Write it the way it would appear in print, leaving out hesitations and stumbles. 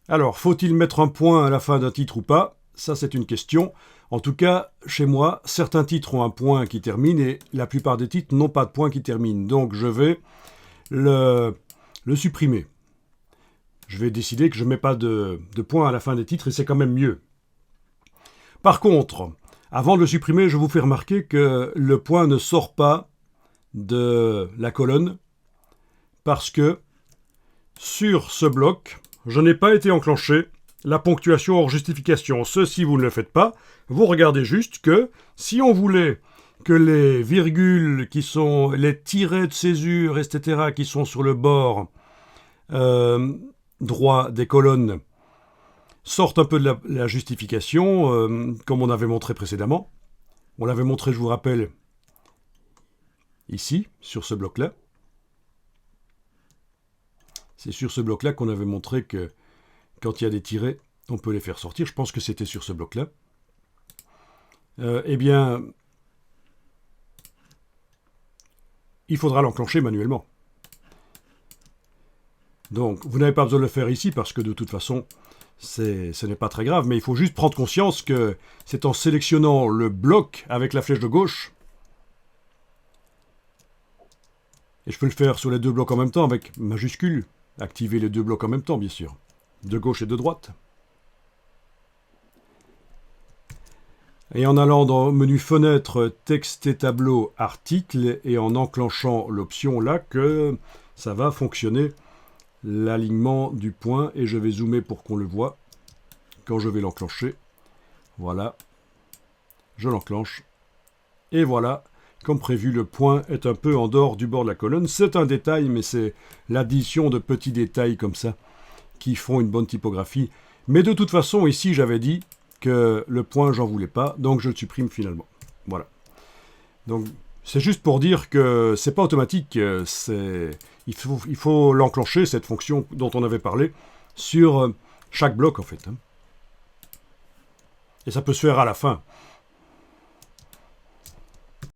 Alors, faut-il mettre un point à la fin d'un titre ou pas? Ça, c'est une question. En tout cas, chez moi, certains titres ont un point qui termine et la plupart des titres n'ont pas de point qui termine. Donc, je vais le supprimer. Je vais décider que je ne mets pas de point à la fin des titres et c'est quand même mieux. Par contre, avant de le supprimer, je vous fais remarquer que le point ne sort pas de la colonne parce que sur ce bloc, je n'ai pas été enclenché la ponctuation hors justification. Ceci, vous ne le faites pas. Vous regardez juste que si on voulait que les virgules qui sont les tirets de césure, etc., qui sont sur le bord droit des colonnes, sortent un peu de la justification, comme on avait montré précédemment. On l'avait montré, je vous rappelle, ici, sur ce bloc-là. C'est sur ce bloc-là qu'on avait montré que quand il y a des tirets, on peut les faire sortir. Je pense que c'était sur ce bloc-là. Eh bien, il faudra l'enclencher manuellement. Donc, vous n'avez pas besoin de le faire ici parce que de toute façon, ce n'est pas très grave, mais il faut juste prendre conscience que c'est en sélectionnant le bloc avec la flèche de gauche, et je peux le faire sur les deux blocs en même temps avec majuscule, activer les deux blocs en même temps, bien sûr, de gauche et de droite. Et en allant dans menu fenêtre, texte et tableau, article, et en enclenchant l'option là, que ça va fonctionner l'alignement du point, et je vais zoomer pour qu'on le voit quand je vais l'enclencher. Voilà, je l'enclenche, et voilà, comme prévu, le point est un peu en dehors du bord de la colonne. C'est un détail, mais c'est l'addition de petits détails comme ça qui font une bonne typographie. Mais de toute façon, ici, j'avais dit que le point, j'en voulais pas, donc je le supprime finalement. Voilà. Donc, c'est juste pour dire que c'est pas automatique, il faut l'enclencher, cette fonction dont on avait parlé, sur chaque bloc, en fait. Et ça peut se faire à la fin.